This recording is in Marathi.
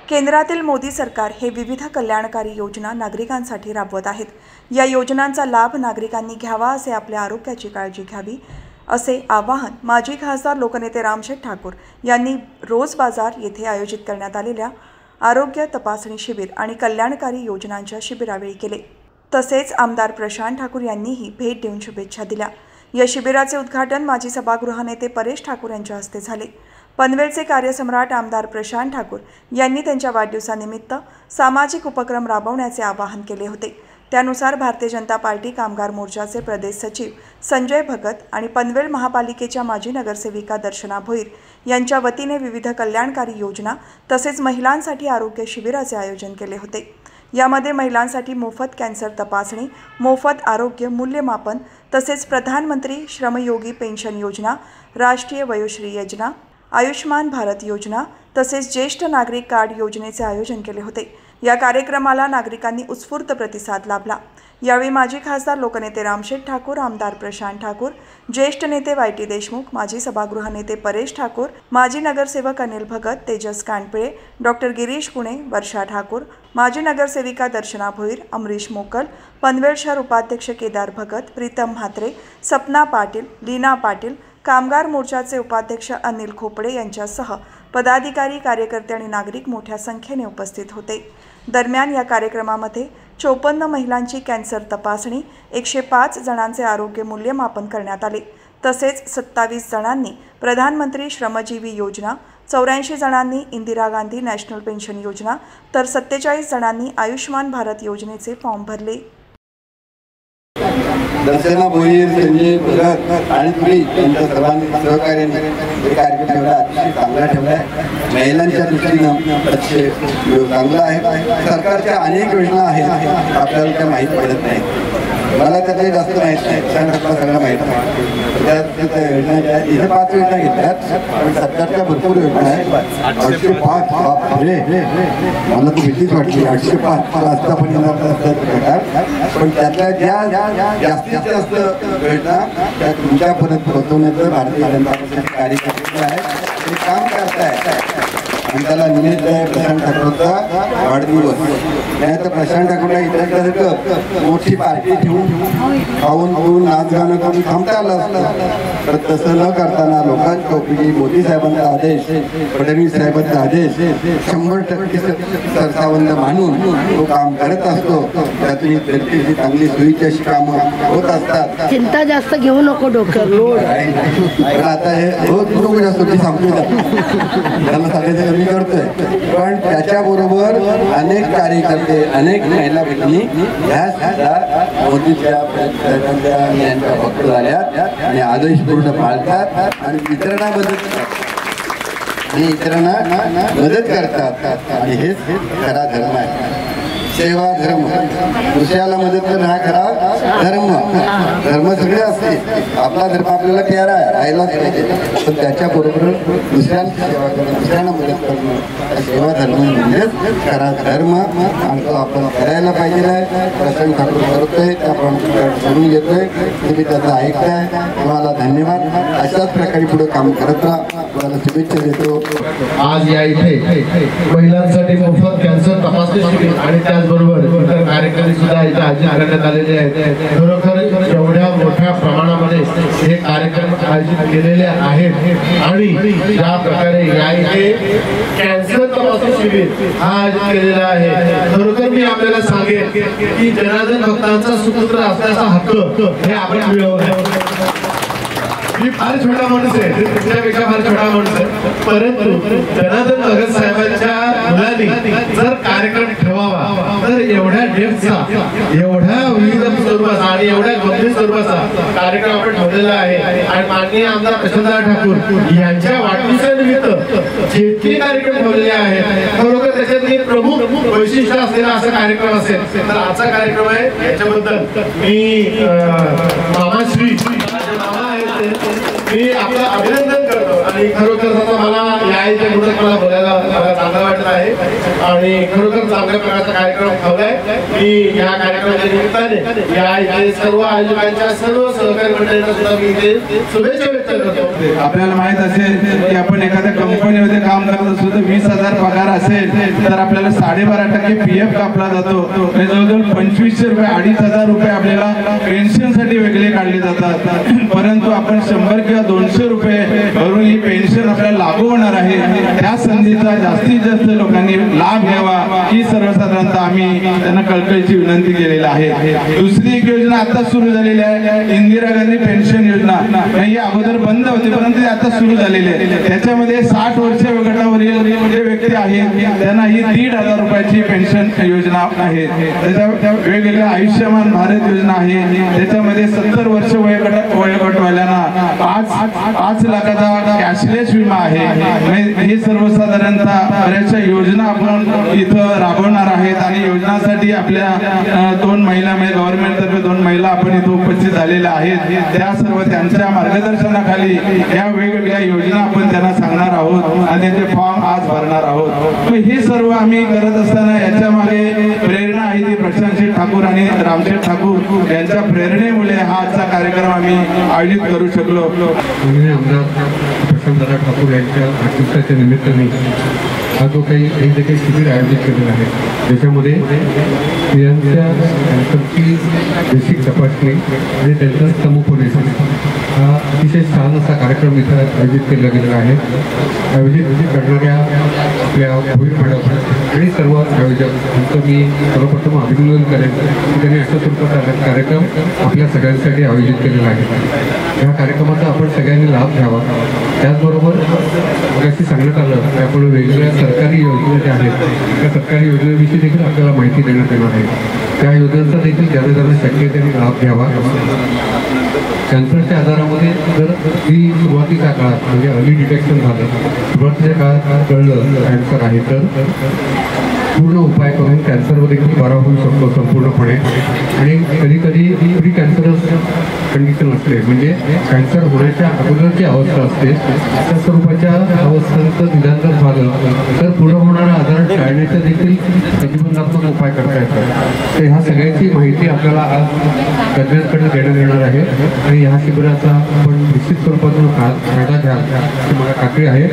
केंद्रातील मोदी सरकार हे विविध कल्याणकारी योजना नागरिकांसाठी राबवत आहेत। या योजनांचा लाभ नागरिकांनी घ्यावा, असे आपल्या आरोग्याची काळजी घ्यावी असे आवाहन माजी खासदार लोकनेते रामशेठ ठाकूर यांनी रोज बाजार येथे आयोजित करण्यात आलेल्या आरोग्य तपासणी शिबिर आणि कल्याणकारी योजनांच्या शिबिरावेळी केले। तसेच आमदार प्रशांत ठाकूर यांनीही भेट देऊन शुभेच्छा दिल्या। या शिबिराचे उद्घाटन माजी सभागृह नेते परेश ठाकूर यांच्या हस्ते झाले। पनवेलचे कार्यसम्राट आमदार प्रशांत ठाकूर यांनी त्यांच्या वाढदिवसानिमित्त सामाजिक उपक्रम राबवण्याचे आवाहन केले होते। त्यानुसार भारतीय जनता पार्टी कामगार मोर्चाचे प्रदेश सचिव संजय भगत आणि पनवेल महापालिकेच्या माजी नगरसेविका दर्शना भोईर यांच्या वतीने विविध कल्याणकारी योजना तसेच महिलांसाठी आरोग्य शिबिराचे आयोजन केले होते। यामध्ये महिलांसाठी मोफत कॅन्सर तपासणी, मोफत आरोग्य मूल्यमापन तसेच प्रधानमंत्री श्रमयोगी पेन्शन योजना, राष्ट्रीय वयोश्री योजना, आयुष्मान भारत योजना तसेच ज्येष्ठ नागरिक कार्ड योजनेचे आयोजन केले होते। या कार्यक्रमाला नागरिकांनी उत्स्फूर्त प्रतिसाद लाभला। यावेळी माजी खासदार लोकनेते रामशेठ ठाकूर, आमदार प्रशांत ठाकूर, ज्येष्ठ नेते वाय.टी. देशमुख, माजी सभागृह नेते परेश ठाकूर, माजी नगरसेवक अनिल भगत, तेजस कानपिळे, डॉक्टर गिरीश पुणे, वर्षा ठाकूर, माजी नगरसेविका दर्शना भोईर, अमरीश मोकल, पनवेल शहर उपाध्यक्ष केदार भगत, प्रीतम म्हात्रे, सपना पाटील, लीना पाटील, कामगार मोर्चाचे उपाध्यक्ष अनिल खोपडे यांच्यासह पदाधिकारी, कार्यकर्ते आणि नागरिक मोठ्या संख्येने उपस्थित होते। दरम्यान या कार्यक्रमामध्ये 54 महिलांची कॅन्सर तपासणी, 105 जणांचे आरोग्य मूल्यमापन करण्यात आले। तसेच 27 जणांनी प्रधानमंत्री श्रमजीवी योजना, 84 जणांनी इंदिरा गांधी नॅशनल पेन्शन योजना तर 47 जणांनी आयुष्मान भारत योजनेचे फॉर्म भरले। दर्शना भोईर, संजय भगत आणि तुम्ही त्यांच्या सर्वांनी सहकार्याने हे कार्यक्रम ठेवला, अतिशय चांगला ठेवला आहे। महिलांच्या दृष्टीनं अतिशय चांगला आहे। सरकारच्या अनेक योजना आहेत, आपल्याला त्या माहीत पडत नाही। मला त्यातही जास्त माहीत नाही, त्यानंतर सगळं माहीत नाही। त्या योजना ज्या इथे 5 योजना घेतल्यात, पण सरकारच्या भरपूर योजना आहेत। 805 बापरे, मला तर भीतीच वाटली। 805 आतापर्यंत प्रकार, पण त्यातल्या ज्या जास्तीत जास्त योजना त्या तुमच्यापर्यंत पोहोचवण्याचं भारतीय जनता पक्षाचे कार्यकर्ते आहेत, ते काम करतायत। आणि त्याला निमित्त आहे प्रशांत ठाकूरचा वाढदिवस। नाही तर प्रशांत ठाकूरला इतक्यासारखं मोठी पार्टी ठेवून खाऊन पिऊन नाच गाणं करून थांबता आलं असतं, तर तसं न करताना लोकांच्या उपयोगी मोदी साहेबांचा आदेश, फडणवीस साहेबांचा आदेश 100% सरसावंत मानून तो काम करत असतो। त्यातली प्रत्येक चांगली सोयीची अशी कामं होत असतात। चिंता जास्त घेऊ नको डोक्यावर लोड। पण आता हे रोज नको जास्त मी सांगतो, त्याला सांगायचं मी करतोय, पण त्याच्याबरोबर अनेक कार्यकर्ते, अनेक महिला भगिनी ह्या सुद्धा मोदीच्या यांच्या भक्त झाल्यात आणि आदेश पूर्ण पाळतात आणि इतरांना मदत करतात आणि हेच खरा धर्म आहे। सेवा धर्म, दुसऱ्याला मदत करणं हा खरा धर्म। धर्म सगळे असते, आपला धर्म आपल्याला प्यारा आहे, राहायलाच पाहिजे, पण त्याच्याबरोबर दुसऱ्यांची सेवा करणं, दुसऱ्यांना मदत करणं सेवा धर्म म्हणजेच खरा धर्म, आणि तो आपण करायला पाहिजे आहे। प्रशांत ठाकूर करतोय, त्याप्रमाणे करून घेतोय, तुम्ही त्याचं ऐकताय, तुम्हाला धन्यवाद। अशाच प्रकारे पुढे काम करत राहा, तुम्हाला शुभेच्छा देतो। आज या इथे महिलांसाठी मोफत कॅन्सर तपासणी शिबिर आणि त्याचबरोबर इतर कार्यक्रम सुद्धा इथे आयोजित करण्यात आलेले आहेत। खरोखर एवढ्या मोठ्या प्रमाणामध्ये हे कार्यक्रम आयोजित केलेले आहेत आणि ज्या प्रकारे या इथे कॅन्सर तपासणी शिबिर हा आयोजित केलेला आहे, खरोखर मी आपल्याला सांगेन की जनार्दन भक्तांचा सुपुत्र असण्याचा हक्क हे आपण मिळवला। मी फार छोटा माणूस आहे, तुमच्यापेक्षा फार छोटा माणूस आहे, परंतु जनार्दन भगत साहेबांच्या मुलांनी जर कार्यक्रम ठेवावा तर एवढ्या डेप्थचा, एवढ्या विविध स्वरूपाचा आणि एवढ्या गंभीर स्वरूपाचा कार्यक्रम आपण ठेवलेला आहे। आणि माननीय आमदार प्रशांत ठाकूर यांच्या वाढदिवसानिमित्त जे कार्यक्रम ठेवलेले आहेत, खरोखर त्याच्यातली प्रमुख वैशिष्ट्य असलेला असा कार्यक्रम असेल तर आजचा कार्यक्रम आहे। याच्याबद्दल मी मामाश्री मी आपलं अभिनंदन करतो आणि खरोखर मला या इथे मला बोलायला चांगलं वाटत आहे आणि खरोखर चांगल्या प्रकारचा कार्यक्रम ठेवलाय। मी या कार्यक्रमाच्या निमित्ताने या इथे सर्व आयोजकांच्या सर्व सहकारी मंडळींना सुद्धा मी इथे शुभेच्छा व्यक्त करतो. आपल्याला माहित असेल की आपण एखाद्या कंपनीमध्ये काम करत असतो तर 20,000 पगार असेल तर आपल्याला 12.5% PF कापला जातो. जवळजवळ 2,500 रुपये 2,500 रुपये आपल्याला पेन्शनसाठी वेगळे काढले जातात. परंतु आपण 100 किंवा 200 रुपये भरून ही पेन्शन आपल्याला लागू होणार आहे. त्या संधीचा जास्तीत जास्त लोकांनी लाभ घ्यावा ही सर्वसाधारणतः आम्ही त्यांना कळकळीची विनंती केलेली आहे. दुसरी एक योजना आता सुरू झालेली आहे, इंदिरा गांधी पेन्शन योजना. ही अगोदर बंद होती परंतु ती आता सुरू झालेली आहे. त्याच्यामध्ये 60 वर्ष गटावरील जे व्यक्ती आहेत त्यांना ही 1,500 रुपयाची पेन्शन योजना आहे. त्याच्या वेगवेगळ्या आयुष्यमान भारत योजना आहे. त्याच्यामध्ये 70 वर्ष वयोगटवाल्यांना 5 लाखाचा कॅशलेस विमा आहे. हे सर्वसाधारणतः बऱ्याचशा योजना आपण इथं राबवणार आहेत आणि योजनासाठी आपल्या 2 महिला गव्हर्नमेंट तर्फे 2 महिला आपण इथं उपस्थित झालेल्या आहेत. त्या सर्व त्यांच्या मार्गदर्शनाखाली या वेगवेगळ्या योजना आपण त्यांना सांगणार आहोत आणि त्याचे फॉर्म आज भरणार आहोत. हे सर्व आम्ही करत असताना याच्या मागे प्रेरणा आहे ती प्रशांत ठाकूर आणि रामशेठ ठाकूर यांच्या प्रेरणेमुळे हा आजचा कार्यक्रम आम्ही आयोजित करू शकलो. आमदार प्रशांतदादा ठाकूर यांच्या वाढदिवसाच्या निमित्ताने हा जो काही जे काही शिबिर आयोजित केलेलं आहे त्याच्यामध्ये स्त्रियांच्या कॅन्सरची बेसिक तपासणी आणि त्यांचं समुपदेशन हा अतिशय छान असा कार्यक्रम इथं आयोजित केला गेलेला आहे. आयोजित करणाऱ्या आपल्या भोईर मॅडम आणि सर्व आयोजक यांचं मी सर्वप्रथम अभिनंदन करेन की त्यांनी अशा स्वरूपाचा कार्यक्रम आपल्या सगळ्यांसाठी आयोजित केलेला आहे. ह्या कार्यक्रमाचा आपण सगळ्यांनी लाभ घ्यावा. त्याचबरोबर मगाशी सांगण्यात आलं की आपण वेगवेगळ्या सरकारी योजना ज्या आहेत त्या सरकारी योजनेविषयी देखील आपल्याला माहिती देण्यात येणार आहे. त्या योजनांचा देखील ज्यांना शक्य त्यांनी लाभ घ्यावा. कॅन्सरच्या आजारामध्ये जर ती सुरुवातीच्या काळात म्हणजे अर्ली डिटेक्शन झालं, सुरुवातीच्या काळात कळलं कॅन्सर आहे तर पूर्ण उपाय करून कॅन्सरवर देखील बरा होऊ शकतो संपूर्णपणे. आणि कधी प्री कॅन्सरस कंडिशन असते म्हणजे कॅन्सर होण्याच्या अगोदरची अवस्था असते. अशा स्वरूपाच्या अवस्थांचं निदान जर झालं तर पुढे होणारा आजार टाळण्याचा देखील प्रतिबंधात्मक उपाय करता येतात. तर ह्या सगळ्याची माहिती आपल्याला आज तज्ज्ञांकडे देण्यात येणार आहे आणि ह्या शिबिराचा आपण निश्चित स्वरूपातून फायदा घ्याल अशी मला खात्री आहे.